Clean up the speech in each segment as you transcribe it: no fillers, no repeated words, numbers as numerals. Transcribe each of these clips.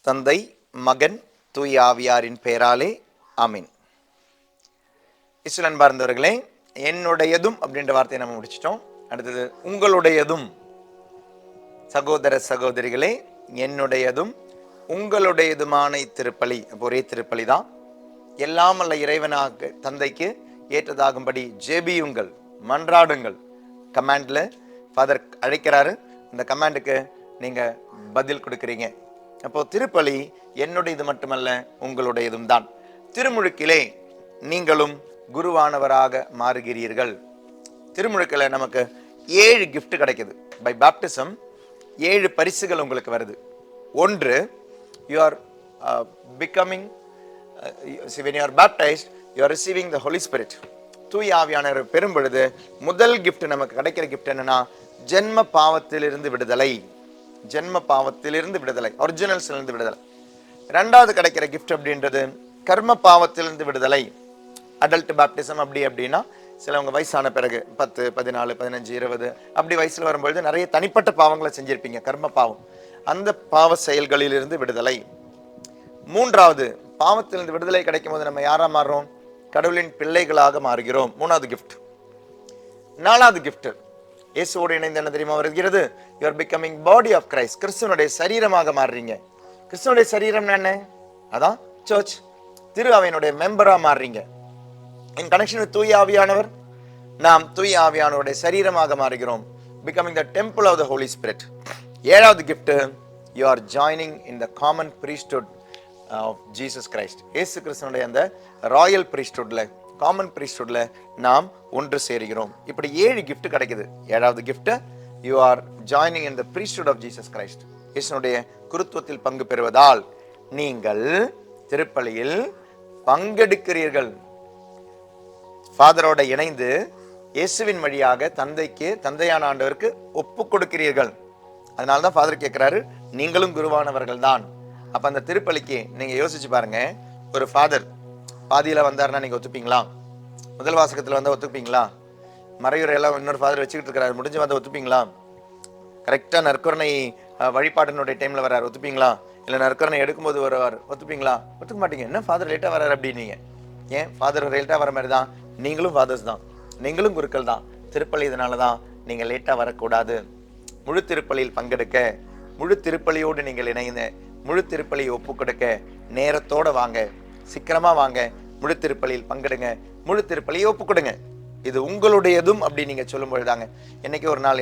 தந்தை, மகன், தூய ஆவியாரின் பெயராலே ஆமீன். இஸ்ரவேல் அன்பார்ந்தவர்களே, என்னுடையதும் அப்படின்ற வார்த்தையை நம்ம முடிச்சிட்டோம். அடுத்தது உங்களுடையதும். சகோதர சகோதரிகளே, என்னுடையதும் உங்களுடையதுமான இத்திருப்பலி. ஒரே திருப்பலி தான். எல்லாம் அல்ல இறைவனாக தந்தைக்கு ஏற்றதாகும்படி ஜெபியுங்கள், மன்றாடுங்கள். கமாண்ட்ல ஃபாதர் அழைக்கிறாரு. இந்த கமாண்டுக்கு நீங்க பதில் கொடுக்குறீங்க. அப்போ திருப்பலி என்னுடையது மட்டுமல்ல, உங்களுடையதும் தான். திருமுழுக்கிலே நீங்களும் குருவானவராக மாறுகிறீர்கள். திருமுழுக்கில் நமக்கு 7 கிஃப்ட் கிடைக்குது. பை பாப்டிசம் 7 பரிசுகள் உங்களுக்கு வருது. ஒன்று, you are becoming when you are baptized, you are receiving the Holy Spirit. தூய ஆவியானவர் பெறும் பொழுது முதல் கிஃப்ட் நமக்கு கிடைக்கிற கிஃப்ட் என்னன்னா, ஜென்ம பாவத்திலிருந்து விடுதலை. ஜென்ம பாவத்திலிருந்து விடுதலை, ஒரிஜினல்ஸ்லேருந்து விடுதலை. ரெண்டாவது கிடைக்கிற கிஃப்ட் அப்படின்றது கர்ம பாவத்திலிருந்து விடுதலை. அடல்ட் பாப்டிசம் அப்படின்னா சிலவங்க வயசான பிறகு 10, 14, 15, 20 அப்படி வயசுல வரும்பொழுது நிறைய தனிப்பட்ட பாவங்களை செஞ்சிருப்பீங்க, கர்ம பாவம். அந்த பாவ செயல்களிலிருந்து விடுதலை. மூன்றாவது, பாவத்திலிருந்து விடுதலை கிடைக்கும் போது நம்ம யாரா மாறுறோம்? கடவுளின் பிள்ளைகளாக மாறுகிறோம். மூணாவது கிஃப்ட். நாலாவது கிஃப்ட், இயேசுவோடு இணைந்து என்ன தெரியுமா வருகிறது? you are becoming body of Christ. கிறிஸ்துவனுடைய சரீரமாக மாறுறீங்க. கிறிஸ்துவனுடைய சரீரம் என்ன? அதான் சர்ச். திரு அவையினுடைய மெம்பரா மாறுறீங்க. in connection with தூய ஆவியானவர், நாம் தூய ஆவியானவருடைய சரீரமாக மாறுகிறோம். becoming the temple of the Holy Spirit. ஏழாவது gift, you are joining in the common priesthood of Jesus Christ. இயேசு கிறிஸ்துவனுடைய அந்த ராயல் priesthoodல, காமன் priesthoodல நாம் ஒன்று சேருகிறோம். இப்படி 7 gift கிடைக்குது. ஏழாவது gift, you are joining in the priesthood of Jesus Christ. இயேசுனுடைய குருத்துவத்தில் பங்கு பெறுவதால் நீங்கள் திருப்பலியில் பங்கெடுக்கிறீர்கள். ஃபாதரோட இணைந்து இயேசுவின் வழியாக தந்தைக்கு, தந்தையான ஆண்டவருக்கு ஒப்பு கொடுக்கிறீர்கள். அதனால தான் ஃபாதர் கேட்கிறாரு, நீங்களும் குருவானவர்கள் தான். அப்ப அந்த திருப்பலிக்கு நீங்க யோசிச்சு பாருங்க. ஒரு ஃபாதர் பாதியில வந்தாருன்னா நீங்க ஒத்துப்பீங்களா? முதல் வாசகத்துல வந்தா ஒத்துப்பீங்களா? மறையுறையெல்லாம் இன்னொரு ஃபாதர் வச்சுக்கிட்டு இருக்கிறாரு, முடிஞ்சு வந்தா ஒத்துப்பீங்களா? கரெக்டா நற்கருணை வழிபாட்டினுடைய டைம்ல வர்றாரு, ஒத்துப்பீங்களா? இல்ல நற்கருணை எடுக்கும்போது வருவார், ஒத்துப்பீங்களா? ஒத்துக்க மாட்டீங்க. என்ன ஃபாதர் லேட்டா வர்றாரு அப்படின்னீங்க. ஏன் ஃபாதர் லேட்டா வர மாதிரி தான் நீங்களும் ஃபாதர்ஸ் தான், நீங்களும் குருக்கள் தான். திருப்பலி இதனாலதான் நீங்க லேட்டா வரக்கூடாது. முழு திருப்பலியில் பங்கெடுக்க, முழு திருப்பலியோடு நீங்கள் இணைந்து முழு திருப்பலியை ஒப்பு கொடுக்க நேரத்தோட வாங்க, சீக்கிரமா வாங்க, முழு திருப்பலியில் பங்கெடுங்க, முழு திருப்பலியை ஒப்பு கொடுங்க. இது உங்களுடையதும் அப்படி நீங்க சொல்லும் பொழுதாங்க. இன்னைக்கு ஒரு நாள்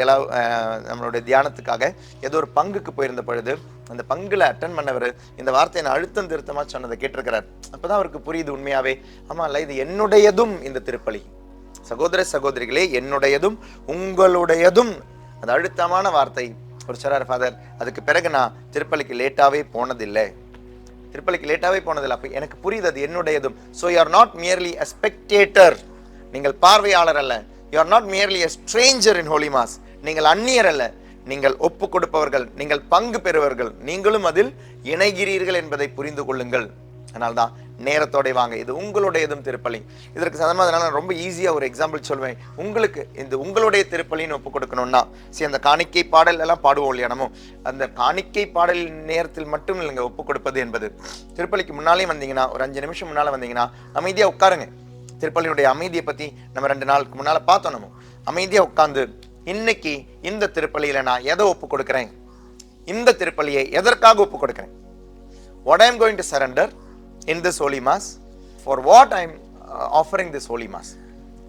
நம்மளுடைய தியானத்துக்காக ஏதோ ஒரு பங்குக்கு போயிருந்த பொழுது அந்த பங்குல அட்டன் பண்ணவர் இந்த வார்த்தையை நான் அழுத்தம் திருத்தமா சொன்னதை கேட்டிருக்கிறார். அப்பதான் அவருக்கு புரியுது உண்மையாவே, ஆமா இல்ல, இது என்னுடையதும் இந்த திருப்பலி. சகோதர சகோதரிகளே, என்னுடையதும் உங்களுடையதும். அது அழுத்தமான வார்த்தை. ஒரு சொல்றாரு ஃபாதர், அதுக்கு பிறகு நான் திருப்பலிக்கு லேட்டாவே போனதில்லை. திருப்பலிக்கு லேட்டாவே போனதில்லை. அப்ப எனக்கு புரியுது அது என்னுடையதும். So you are not merely a spectator. நீங்கள் பார்வையாளர் அல்ல. You are not merely a stranger in Holy Mass. நீங்கள் அந்நியர் அல்ல, நீங்கள் ஒப்பு கொடுப்பவர்கள், நீங்கள் பங்கு பெறுவர்கள், நீங்களும் அதில் இணைகிறீர்கள் என்பதை புரிந்து கொள்ளுங்கள். அதனால்தான் நேரத்தோட வாங்க, இது உங்களுடையதும் திருப்பலி. இதற்கு சாதாரணமாக அதனால ரொம்ப ஈஸியா ஒரு எக்ஸாம்பிள் சொல்வேன். உங்களுக்கு இந்த உங்களுடைய திருப்பலின்னு ஒப்பு கொடுக்கணும்னா, சரி, அந்த காணிக்கை பாடல் எல்லாம் பாடுவோம் இல்லையா, நம்ம அந்த காணிக்கை பாடல் நேரத்தில் மட்டும் இல்லைங்க ஒப்பு கொடுப்பது என்பது. திருப்பலிக்கு முன்னாலே வந்தீங்கன்னா, ஒரு 5 நிமிஷம் முன்னால வந்தீங்கன்னா அமைதியா உட்காருங்க. திருப்பலியுடைய அமைதியை பத்தி நம்ம 2 நாளுக்கு முன்னால பார்த்தோம். நம்ம அமைதியா உட்கார்ந்து, இன்னைக்கு இந்த திருப்பலியில நான் எதை ஒப்பு கொடுக்கிறேன், இந்த திருப்பலியை எதற்காக ஒப்பு கொடுக்கிறேன், what I am going to surrender in this holy mass, for what I am offering this holy mass.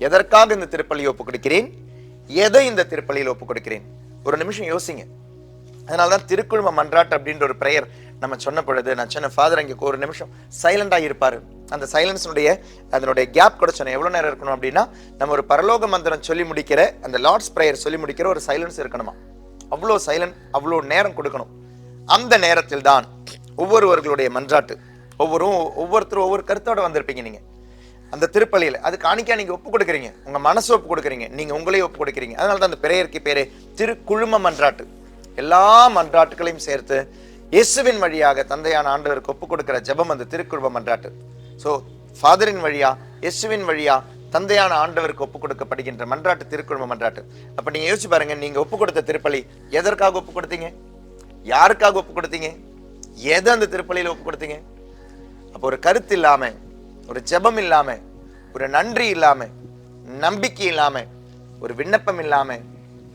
எதற்காக இந்த திருப்பலியை ஒப்பு கொடுக்கிறேன், எதை இந்த திருப்பலியில் ஒப்பு கொடுக்கிறேன். ஒரு நிமிஷம் யோசிங்க. அதனாலதான் திருக்குழும மன்றாட்டு அப்படின்ற ஒரு பிரேயர் நம்ம சொன்ன பொழுது நான் சொன்ன ஃபாதர் அங்கே ஒரு நிமிஷம் சைலண்டா இருப்பாரு. அந்த சைலன்ஸுடைய அதனுடைய கேப் கூட சொன்னேன். எவ்வளவு நேரம் இருக்கணும் அப்படின்னா, நம்ம ஒரு பரலோக மந்திரம் சொல்லி முடிக்கிற, அந்த லார்ட்ஸ் பிரேயர் சொல்லி முடிக்கிற ஒரு சைலன்ஸ் இருக்கணுமா. அவ்வளோ சைலண்ட், அவ்வளோ நேரம் கொடுக்கணும். அந்த நேரத்தில் தான் ஒவ்வொருவர்களுடைய மன்றாட்டு, ஒவ்வொருத்தரும் ஒவ்வொரு கருத்தோட வந்திருப்பீங்க. நீங்க அந்த திருப்பலியில அது காணிக்கா நீங்க ஒப்பு கொடுக்குறீங்க, உங்க மனசு ஒப்பு கொடுக்குறீங்க, நீங்க உங்களையே ஒப்பு கொடுக்குறீங்க. அதனாலதான் அந்த பிரேயருக்கு பேரே திருக்குழும மன்றாட்டு. எல்லா மன்றாட்டுகளையும் சேர்த்து இயேசுவின் வழியாக தந்தையான ஆண்டவருக்கு ஒப்பு கொடுக்கிற ஜெபம் அந்த திருக்குழும மன்றாட்டு. ஸோ ஃபாதரின் வழியா, இயேசுவின் வழியா தந்தையான ஆண்டவருக்கு ஒப்பு கொடுக்கப்படுகின்ற மன்றாட்டு திருக்குழும மன்றாட்டு. அப்ப நீங்க யோசிச்சு பாருங்க, நீங்க ஒப்பு கொடுத்த திருப்பலி எதற்காக ஒப்பு கொடுத்தீங்க, யாருக்காக ஒப்பு கொடுத்தீங்க? எதை அந்த திருப்பலியில ஒப்பு கொடுத்தீங்க? அப்போ ஒரு கருத்து இல்லாம, ஒரு ஜெபம் இல்லாம, ஒரு நன்றி இல்லாம, நம்பிக்கை இல்லாம, ஒரு விண்ணப்பம் இல்லாம,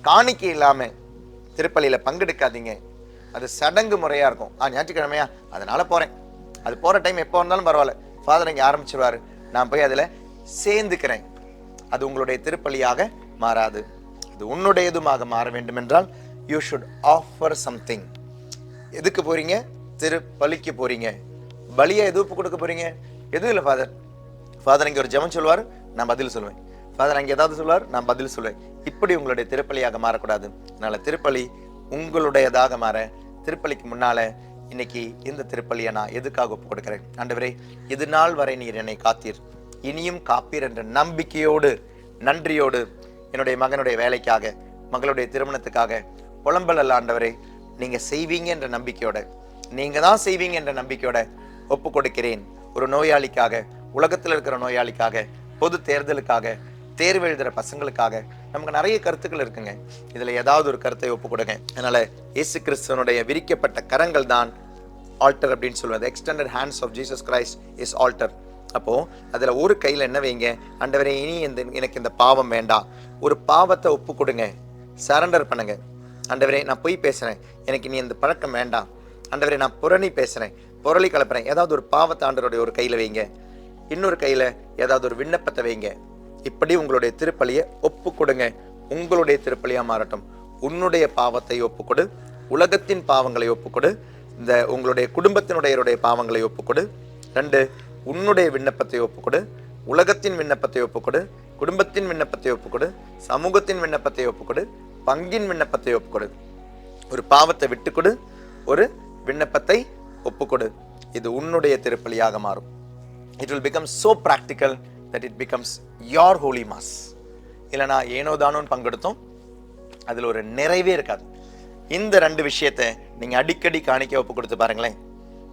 காணிக்கை இல்லாம திருப்பலியில பங்கெடுக்காதீங்க. அது சடங்கு முறையா இருக்கும். ஞாயிற்றுக்கிழமையா, அதனால போறேன். அது போற டைம் எப்போ இருந்தாலும் பரவாயில்ல, ஃபாதர் இங்க ஆரம்பிச்சிருவாரு, நான் போய் அதுல சேர்ந்துக்கிறேன். அது உங்களுடைய திருப்பலியாக மாறாது. அது உன்னுடையதுமாக மாற வேண்டும் என்றால் யூ ஷுட் ஆஃபர் சம்திங். எதுக்கு போறீங்க? திருப்பலிக்கு போறீங்க. பலியா எது ஒப்பு கொடுக்க போறீங்க? எதுவும் இல்லை ஃபாதர். ஃபாதர் இங்க ஒரு ஜெபம் சொல்லுவார், நான் பதில் சொல்லுவேன். ஃபாதர் அங்கே ஏதாவது சொல்லுவார், நான் பதில் சொல்லுவேன். இப்படி உங்களுடைய திருப்பலியாக மாறக்கூடாது. அதனால திருப்பலி உங்களுடையதாக மாற, திருப்பலிக்கு முன்னால இன்னைக்கு இந்த திருப்பலியை நான் எதுக்காக ஒப்பு கொடுக்கிறேன்? ஆண்டவரே, இது நாள் வரை நீர் என்னை காத்தீர், இனியும் காப்பீர் என்ற நம்பிக்கையோடு, நன்றியோடு என்னுடைய மகனுடைய வேலைக்காக, மகளுடைய திருமணத்துக்காக புலம்பல் அல்ல ஆண்டவரே, நீங்க செய்வீங்க என்ற நம்பிக்கையோட, நீங்க தான் செய்வீங்க என்ற நம்பிக்கையோட ஒப்பு கொடுக்கிறேன். ஒரு நோயாளிக்காக, உலகத்தில் இருக்கிற நோயாளிக்காக, பொது தேர்தலுக்காக, தேர்வு எழுதுற பசங்களுக்காக, நமக்கு நிறைய கருத்துக்கள் இருக்குங்க. இதுல ஏதாவது ஒரு கருத்தை ஒப்பு கொடுங்க. அதனால இயேசு கிறிஸ்துவனுடைய விரிக்கப்பட்ட கரங்கள் தான் ஆல்டர் அப்படின்னு சொல்லுவது. Extended hands of Jesus Christ is altar. அப்போ அதுல ஒரு கையில என்ன வைங்க? ஆண்டவரே, இனி எனக்கு இந்த பாவம் வேண்டாம். ஒரு பாவத்தை ஒப்பு கொடுங்க, சரண்டர் பண்ணுங்க. ஆண்டவரே, நான் பொய் பேசுறேன், எனக்கு நீ இந்த பழக்கம் வேண்டாம். ஆண்டவரே, நான் புரணி பேசுறேன், புரளி கலப்புறேன். ஏதாவது ஒரு பாவத்தை ஆண்டவருடைய ஒரு கையில வைங்க, இன்னொரு கையில ஏதாவது ஒரு விண்ணப்பத்தை வைங்க. இப்படி உங்களுடைய திருப்பலியை ஒப்பு கொடுங்க. உங்களுடைய திருப்பலியா மாறட்டும். உன்னுடைய பாவத்தை ஒப்புக்கொடு, உலகத்தின் பாவங்களை ஒப்புக்கொடு, இந்த உங்களுடைய குடும்பத்தினுடைய பாவங்களை ஒப்புக்கொடு. 2, உன்னுடைய விண்ணப்பத்தை ஒப்புக்கொடு, உலகத்தின் விண்ணப்பத்தை ஒப்புக்கொடு, குடும்பத்தின் விண்ணப்பத்தை ஒப்புக்கொடு, சமூகத்தின் விண்ணப்பத்தை ஒப்புக்கொடு, பங்கின் விண்ணப்பத்தை ஒப்புக்கொடு. ஒரு பாவத்தை விட்டுக்கொடு, ஒரு விண்ணப்பத்தை ஒப்புக்கொடு. இது உன்னுடைய திருப்பலியாக மாறும். It will become so practical that it becomes your holy mass. இல்லைனா ஏனோ தானோன்னு பங்கெடுத்தோம், அதில் ஒரு நிறைவே இருக்காது. இந்த 2 விஷயத்தை நீங்க அடிக்கடி காணிக்கை ஒப்பு கொடுத்து பாருங்களேன்.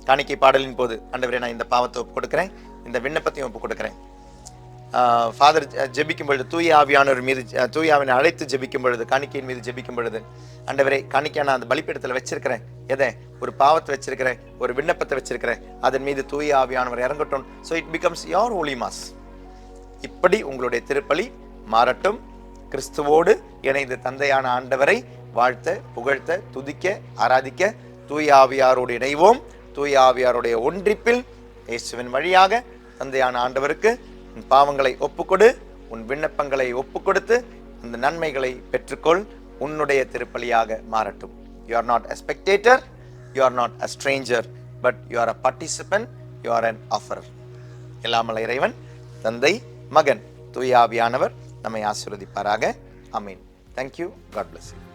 காணிக்கை பாடலின் போது, ஆண்டவரே, நான் இந்த பாவத்தை ஒப்பு கொடுக்குறேன், இந்த விண்ணப்பத்தையும் ஒப்பு கொடுக்குறேன். ஃபாதர் ஜெபிக்கும் பொழுது, தூய ஆவியானவர் மீது, தூய ஆவினை அழைத்து ஜெபிக்கும் பொழுது, காணிக்கையின் மீது ஜெபிக்கும் பொழுது, ஆண்டவரே, காணிக்கையை நான் அந்த பலிப்பீடத்தில் வச்சிருக்கிறேன், எதை? ஒரு பாவத்தை வச்சிருக்கிறேன், ஒரு விண்ணப்பத்தை வச்சிருக்கிறேன், அதன் மீது தூய ஆவியானவர் இறங்கட்டும். So it becomes your holy mass. இப்படி உங்களுடைய திருப்பலி மாறட்டும். கிறிஸ்துவோடு இணைந்து தந்தையான ஆண்டவரை வாழ்த்த, புகழ்த்த, துதிக்க, ஆராதிக்க தூய ஆவியாரோடு இணைவோம். தூய ஆவியாருடைய ஒன்றிப்பில் இயேசுவின் வழியாக தந்தையான ஆண்டவருக்கு உன் பாவங்களை ஒப்புக்கொடு, உன் விண்ணப்பங்களை ஒப்புக்கொடுத்து அந்த நன்மைகளை பெற்றுக்கொள். உன்னுடைய திருப்பலியாக மாறட்டும். You are not a spectator, you are not a stranger, but you are a participant, you are an offerer. எல்லாமல்ல இறைவன், தந்தை, மகன், தூய ஆவியானவர் நம்மை ஆசீர்வதிப்பாராக. ஆமென். Thank you. God bless you.